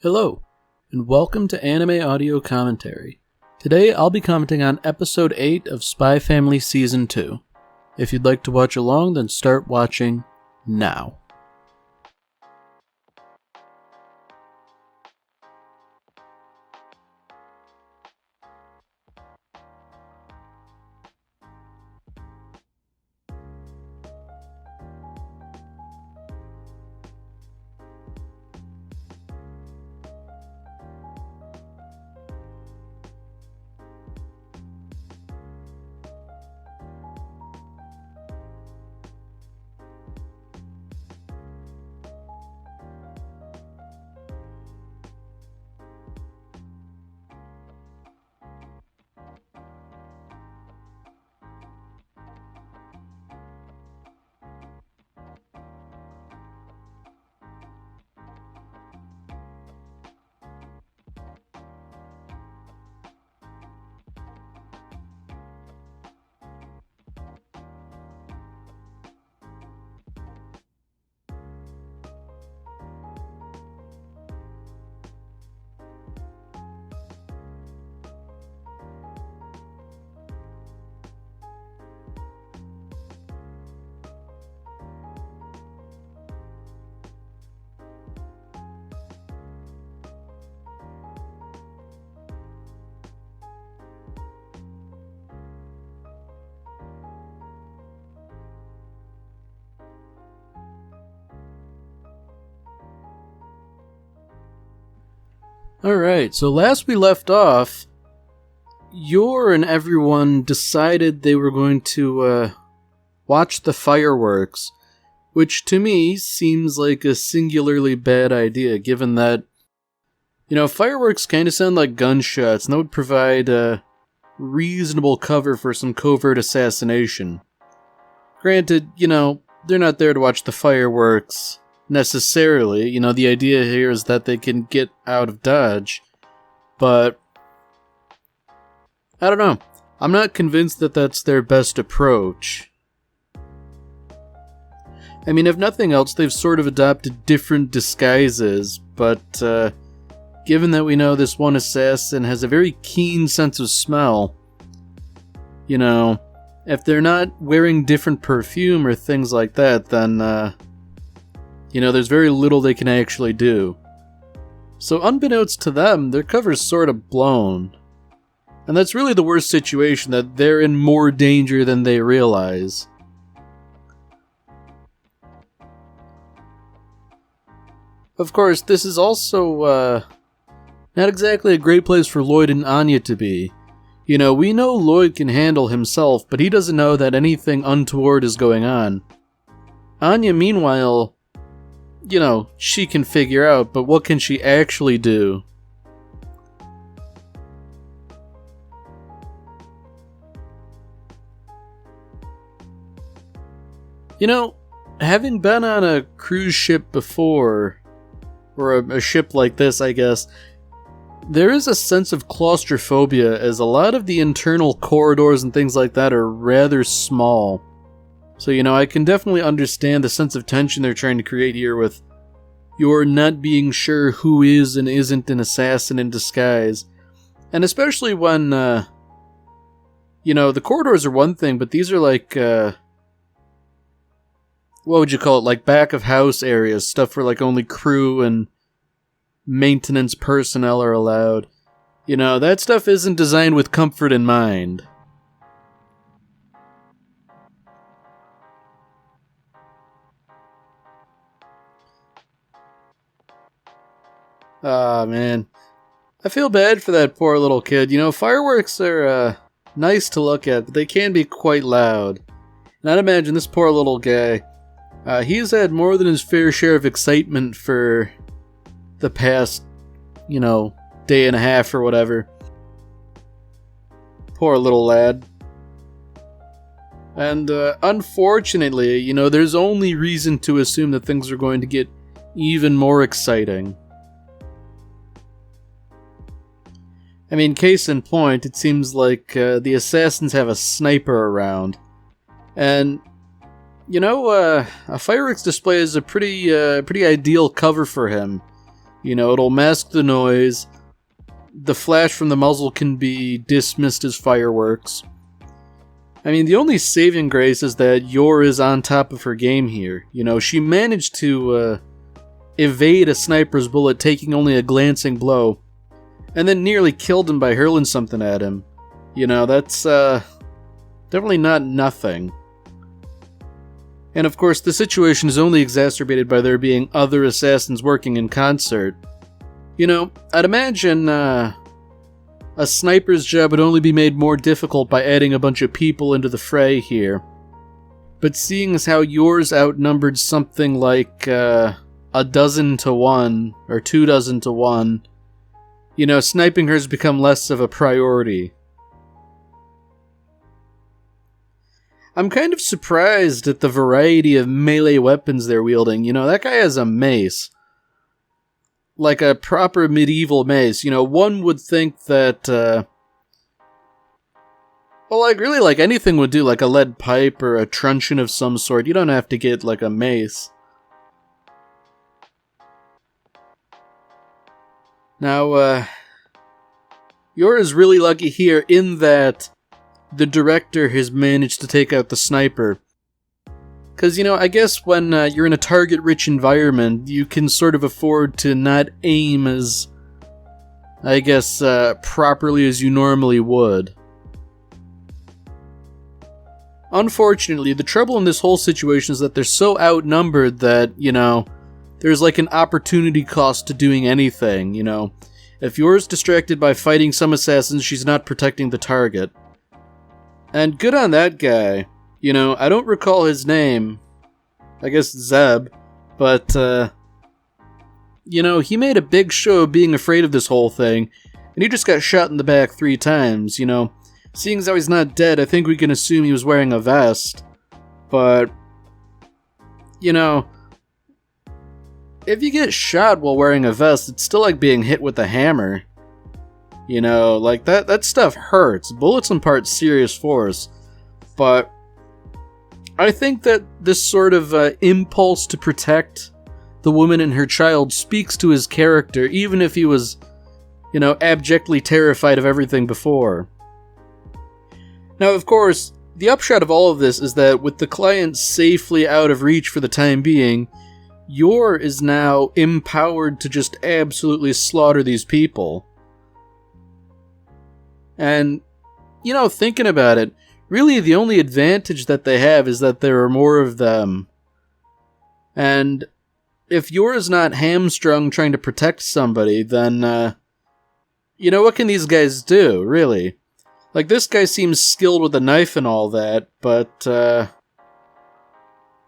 Hello, and welcome to Anime Audio Commentary. Today I'll be commenting on Episode 8 of Spy Family Season 2. If you'd like to watch along, then start watching now. Alright, so last we left off, Yor and everyone decided they were going to watch the fireworks, which to me seems like a singularly bad idea, given that, fireworks kind of sound like gunshots, and that would provide a reasonable cover for some covert assassination. Granted, they're not there to watch the fireworks necessarily. The idea here is that they can get out of Dodge. But I don't know. I'm not convinced that that's their best approach. I mean, if nothing else, they've sort of adopted different disguises, but given that we know this one assassin has a very keen sense of smell, if they're not wearing different perfume or things like that, then there's very little they can actually do. So unbeknownst to them, their cover's sort of blown. And that's really the worst situation, that they're in more danger than they realize. Of course, this is also, not exactly a great place for Lloyd and Anya to be. We know Lloyd can handle himself, but he doesn't know that anything untoward is going on. Anya, meanwhile, she can figure out, but what can she actually do? Having been on a cruise ship before, or a ship like this, I guess, there is a sense of claustrophobia, as a lot of the internal corridors and things like that are rather small. So, I can definitely understand the sense of tension they're trying to create here with Yor not being sure who is and isn't an assassin in disguise. And especially when, the corridors are one thing, but these are like, what would you call it? Like back of house areas, stuff where like only crew and maintenance personnel are allowed. That stuff isn't designed with comfort in mind. Ah, man. I feel bad for that poor little kid. Fireworks are nice to look at, but they can be quite loud. And I'd imagine this poor little guy, he's had more than his fair share of excitement for the past, day and a half or whatever. Poor little lad. And unfortunately, there's only reason to assume that things are going to get even more exciting. I mean, case in point, it seems like the assassins have a sniper around. And, a fireworks display is a pretty ideal cover for him. You know, it'll mask the noise. The flash from the muzzle can be dismissed as fireworks. I mean, the only saving grace is that Yor is on top of her game here. You know, she managed to evade a sniper's bullet, taking only a glancing blow, and then nearly killed him by hurling something at him. You know, that's definitely not nothing. And of course, the situation is only exacerbated by there being other assassins working in concert. You know, I'd imagine a sniper's job would only be made more difficult by adding a bunch of people into the fray here. But seeing as how yours outnumbered something like 12 to 1, or 24 to 1, you know, sniping her has become less of a priority. I'm kind of surprised at the variety of melee weapons they're wielding. You know, that guy has a mace. Like a proper medieval mace. You know, one would think that, well, like, really, like, anything would do, like a lead pipe or a truncheon of some sort. You don't have to get, like, a mace. Now, Yor is really lucky here in that the director has managed to take out the sniper. Because, you know, I guess when you're in a target-rich environment, you can sort of afford to not aim as, I guess, properly as you normally would. Unfortunately, the trouble in this whole situation is that they're so outnumbered that, you know, there's like an opportunity cost to doing anything, you know. If Yor's distracted by fighting some assassins, she's not protecting the target. And good on that guy. You know, I don't recall his name. I guess Zeb. But, you know, he made a big show of being afraid of this whole thing. And he just got shot in the back 3 times, you know. Seeing as how he's not dead, I think we can assume he was wearing a vest. But, you know, if you get shot while wearing a vest, it's still like being hit with a hammer. You know, like, that stuff hurts. Bullets impart serious force. But I think that this sort of impulse to protect the woman and her child speaks to his character, even if he was, you know, abjectly terrified of everything before. Now, of course, the upshot of all of this is that with the client safely out of reach for the time being, Yor is now empowered to just absolutely slaughter these people. And, you know, thinking about it, really the only advantage that they have is that there are more of them. And if Yor is not hamstrung trying to protect somebody, then, you know, what can these guys do, really? Like, this guy seems skilled with a knife and all that, but,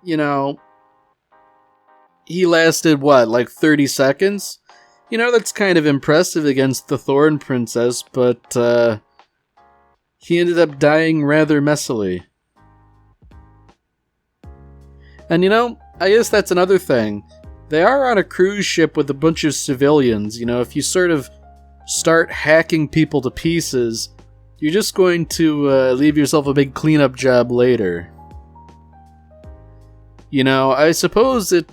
you know, he lasted, what, like 30 seconds? You know, that's kind of impressive against the Thorn Princess, but, he ended up dying rather messily. And, you know, I guess that's another thing. They are on a cruise ship with a bunch of civilians. You know, if you sort of start hacking people to pieces, you're just going to leave yourself a big cleanup job later. You know, I suppose it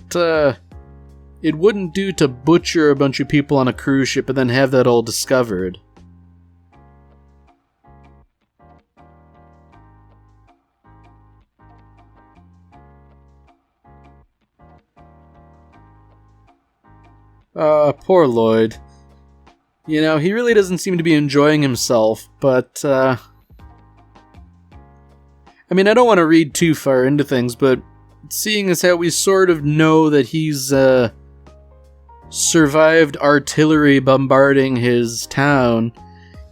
wouldn't do to butcher a bunch of people on a cruise ship and then have that all discovered. Poor Lloyd. You know, he really doesn't seem to be enjoying himself, but, I mean, I don't want to read too far into things, but seeing as how we sort of know that he's, survived artillery bombarding his town,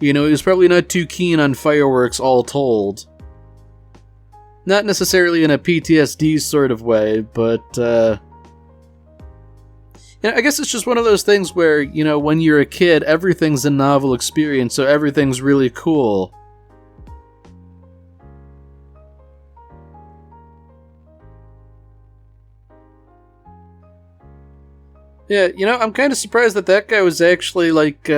you know, he's probably not too keen on fireworks all told. Not necessarily in a PTSD sort of way, but, you know, I guess it's just one of those things where, you know, when you're a kid, everything's a novel experience, so everything's really cool. Yeah, you know, I'm kind of surprised that that guy was actually, like,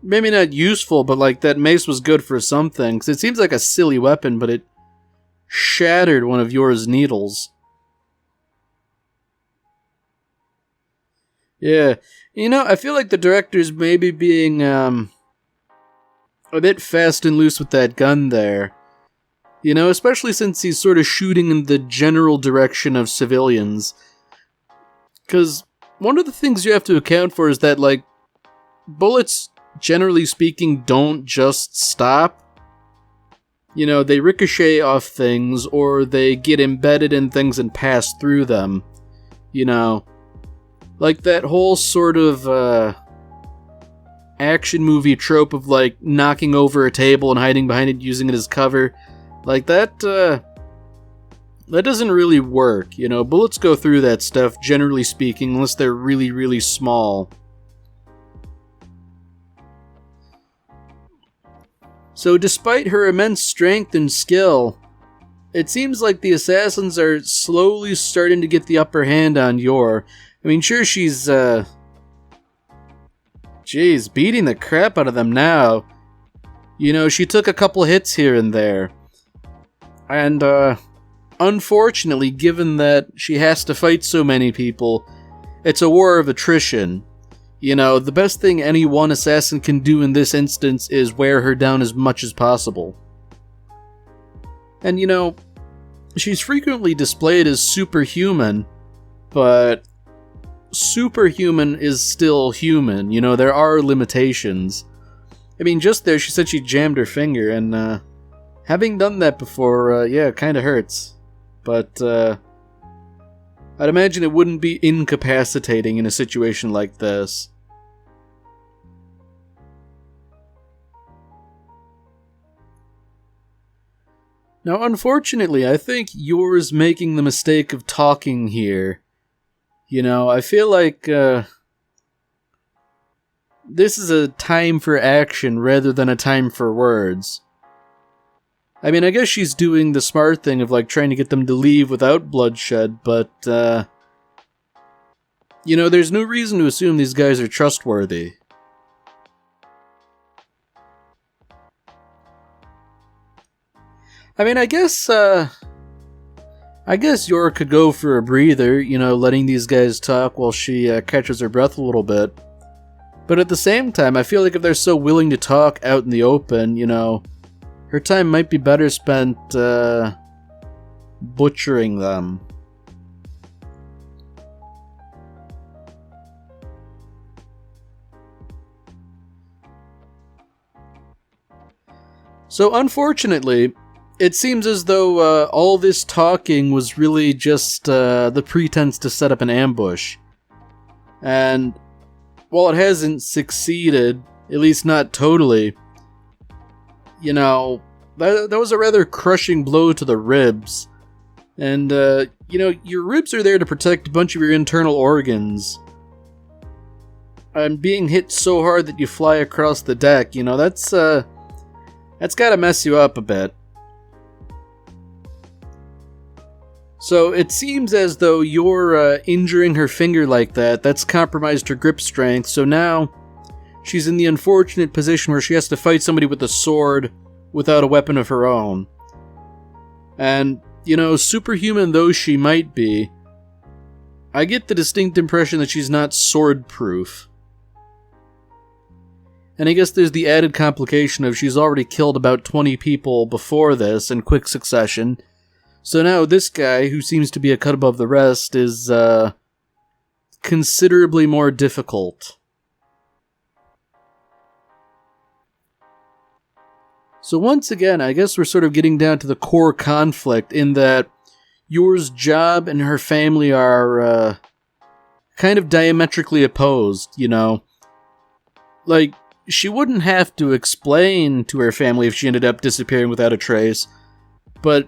maybe not useful, but, like, that mace was good for something, because it seems like a silly weapon, but it shattered one of Yor's needles. Yeah. I feel like the director's maybe being a bit fast and loose with that gun there. Especially since he's sort of shooting in the general direction of civilians. Because one of the things you have to account for is that, like, bullets, generally speaking, don't just stop. They ricochet off things, or they get embedded in things and pass through them. Like that whole sort of action movie trope of, like, knocking over a table and hiding behind it, using it as cover. Like, that doesn't really work. Bullets go through that stuff, generally speaking, unless they're really, really small. So despite her immense strength and skill, it seems like the assassins are slowly starting to get the upper hand on Yor. I mean, sure, she's, beating the crap out of them now. She took a couple hits here and there. And, unfortunately, given that she has to fight so many people, it's a war of attrition. The best thing any one assassin can do in this instance is wear her down as much as possible. And, she's frequently displayed as superhuman, but superhuman is still human. There are limitations. I mean, just there, she said she jammed her finger, and, having done that before, it kinda hurts. But, I'd imagine it wouldn't be incapacitating in a situation like this. Now, unfortunately, I think Yor's making the mistake of talking here. I feel like, this is a time for action rather than a time for words. I mean, I guess she's doing the smart thing of, like, trying to get them to leave without bloodshed, but, there's no reason to assume these guys are trustworthy. I mean, I guess Yor could go for a breather, letting these guys talk while she catches her breath a little bit. But at the same time, I feel like if they're so willing to talk out in the open, her time might be better spent, butchering them. So, unfortunately, it seems as though all this talking was really just the pretense to set up an ambush. And while it hasn't succeeded, at least not totally, that was a rather crushing blow to the ribs. And, your ribs are there to protect a bunch of your internal organs. And being hit so hard that you fly across the deck, that's gotta mess you up a bit. So it seems as though you're injuring her finger like that. That's compromised her grip strength, so now she's in the unfortunate position where she has to fight somebody with a sword without a weapon of her own. And, superhuman though she might be, I get the distinct impression that she's not sword-proof. And I guess there's the added complication of she's already killed about 20 people before this in quick succession. So now this guy, who seems to be a cut above the rest, is considerably more difficult. So once again, I guess we're sort of getting down to the core conflict in that Yor's job and her family are kind of diametrically opposed, Like, she wouldn't have to explain to her family if she ended up disappearing without a trace, but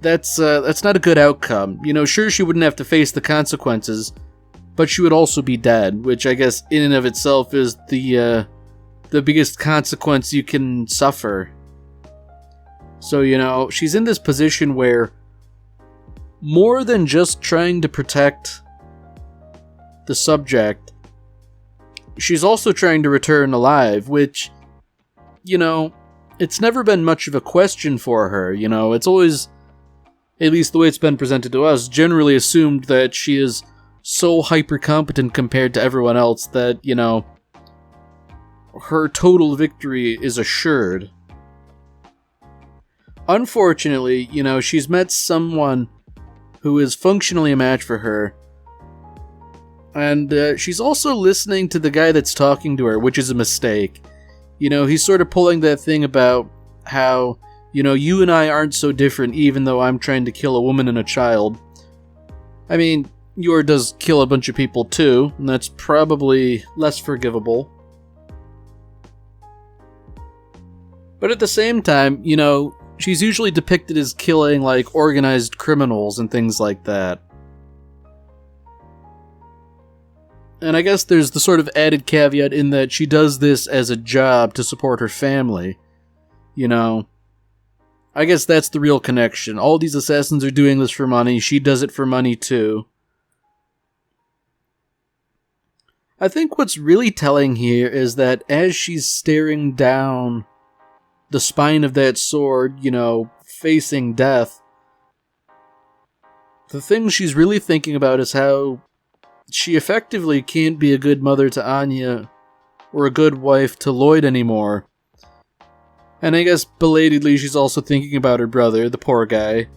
that's not a good outcome. Sure, she wouldn't have to face the consequences, but she would also be dead, which I guess in and of itself is the biggest consequence you can suffer. So, she's in this position where more than just trying to protect the subject, she's also trying to return alive, which, it's never been much of a question for her. It's always, at least the way it's been presented to us, generally assumed that she is so hyper competent compared to everyone else that, her total victory is assured. Unfortunately, she's met someone who is functionally a match for her, and she's also listening to the guy that's talking to her, which is a mistake. He's sort of pulling that thing about how, you and I aren't so different even though I'm trying to kill a woman and a child. I mean, Yor does kill a bunch of people too, and that's probably less forgivable. But at the same time, she's usually depicted as killing, like, organized criminals and things like that. And I guess there's the sort of added caveat in that she does this as a job to support her family. I guess that's the real connection. All these assassins are doing this for money. She does it for money too. I think what's really telling here is that as she's staring down the spine of that sword, facing death, the thing she's really thinking about is how she effectively can't be a good mother to Anya or a good wife to Lloyd anymore. And I guess belatedly she's also thinking about her brother, the poor guy.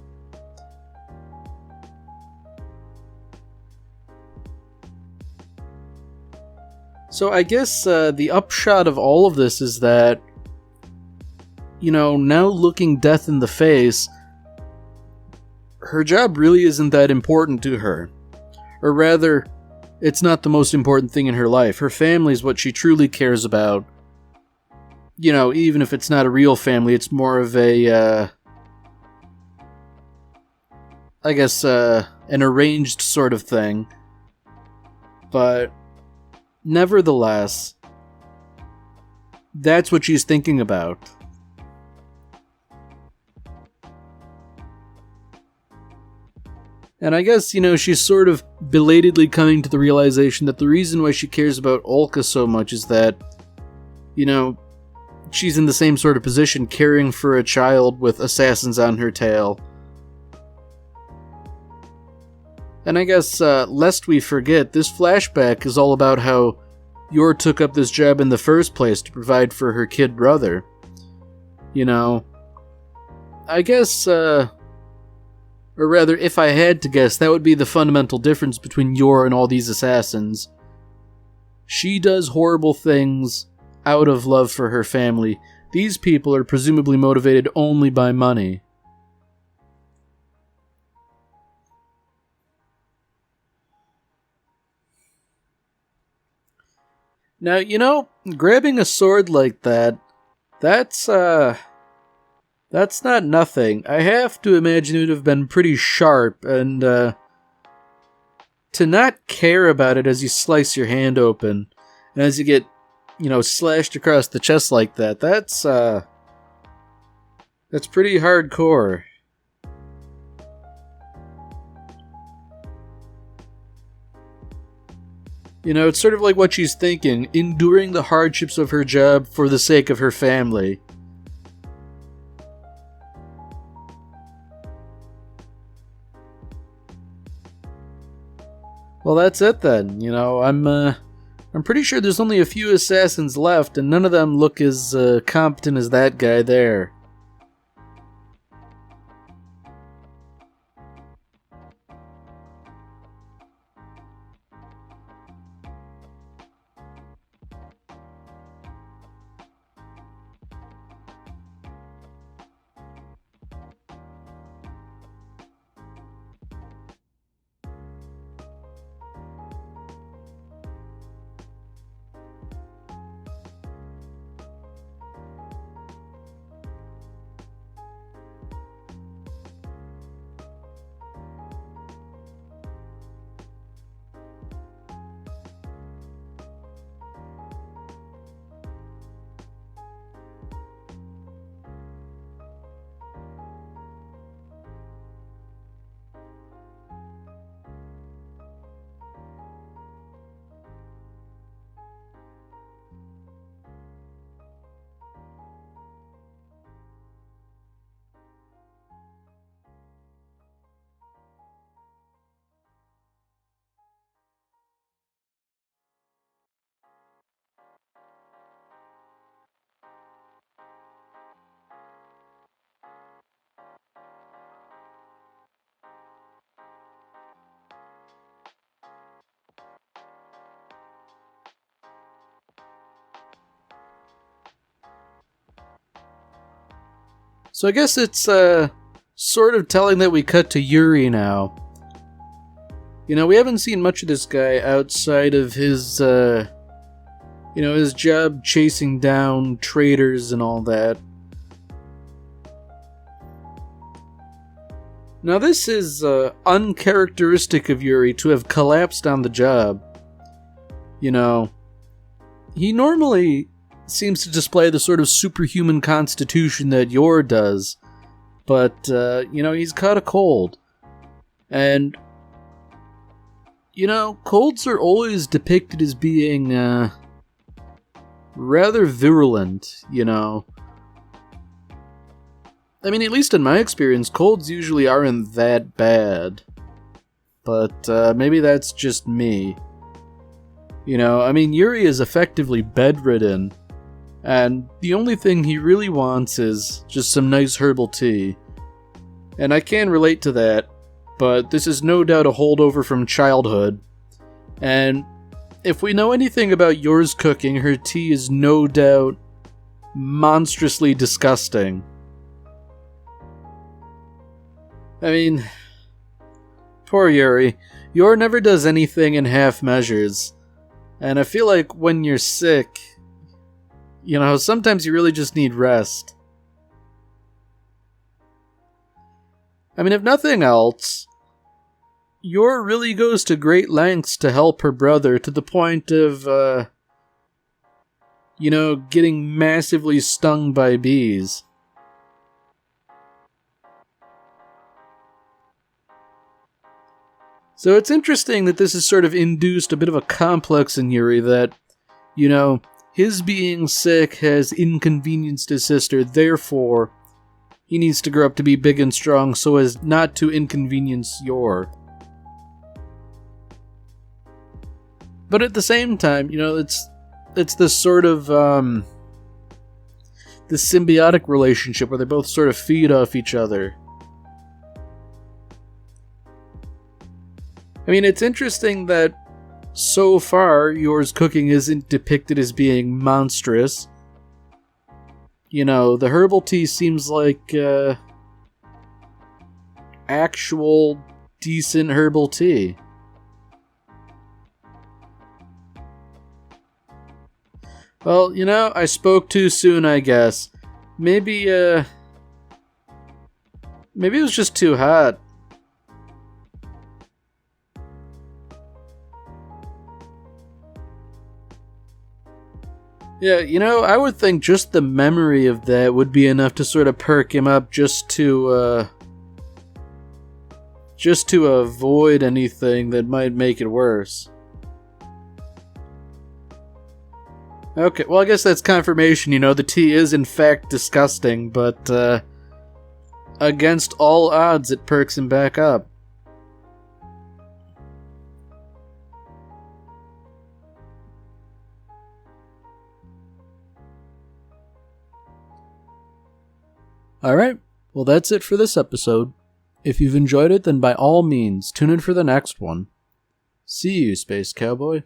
So I guess the upshot of all of this is that, now looking death in the face, her job really isn't that important to her. Or rather, it's not the most important thing in her life. Her family is what she truly cares about. Even if it's not a real family, it's more of a, an arranged sort of thing. But, nevertheless, that's what she's thinking about. And I guess, she's sort of belatedly coming to the realization that the reason why she cares about Olka so much is that, she's in the same sort of position, caring for a child with assassins on her tail. And I guess, lest we forget, this flashback is all about how Yor took up this job in the first place to provide for her kid brother. I guess, or rather, if I had to guess, that would be the fundamental difference between Yor and all these assassins. She does horrible things out of love for her family. These people are presumably motivated only by money. Now, grabbing a sword like that, that's not nothing. I have to imagine it would have been pretty sharp, and, to not care about it as you slice your hand open, and as you get slashed across the chest like that, that's pretty hardcore. It's sort of like what she's thinking, enduring the hardships of her job for the sake of her family. Well, that's it then. I'm pretty sure there's only a few assassins left, and none of them look as competent as that guy there. So I guess it's sort of telling that we cut to Yuri now. You know, we haven't seen much of this guy outside of his, his job chasing down traitors and all that. Now this is uncharacteristic of Yuri to have collapsed on the job. You know, he normally seems to display the sort of superhuman constitution that Yor does, but, he's caught a cold. And, colds are always depicted as being, rather virulent, I mean, at least in my experience, colds usually aren't that bad. But, maybe that's just me. Yuri is effectively bedridden, and the only thing he really wants is just some nice herbal tea. And I can relate to that, but this is no doubt a holdover from childhood. And if we know anything about Yor's cooking, her tea is no doubt monstrously disgusting. I mean, poor Yuri. Yor never does anything in half measures. And I feel like when you're sick, sometimes you really just need rest. I mean, if nothing else, Yor really goes to great lengths to help her brother to the point of, getting massively stung by bees. So it's interesting that this has sort of induced a bit of a complex in Yuri that, his being sick has inconvenienced his sister, therefore he needs to grow up to be big and strong so as not to inconvenience Yor. But at the same time, it's this sort of, this symbiotic relationship where they both sort of feed off each other. I mean, it's interesting that so far Yor's cooking isn't depicted as being monstrous. The herbal tea seems like actual decent herbal tea. Well, I spoke too soon, I guess. Maybe it was just too hot. Yeah, I would think just the memory of that would be enough to sort of perk him up just to avoid anything that might make it worse. Okay, well I guess that's confirmation, the tea is in fact disgusting, but against all odds it perks him back up. Alright, well that's it for this episode. If you've enjoyed it, then by all means, tune in for the next one. See you, Space Cowboy.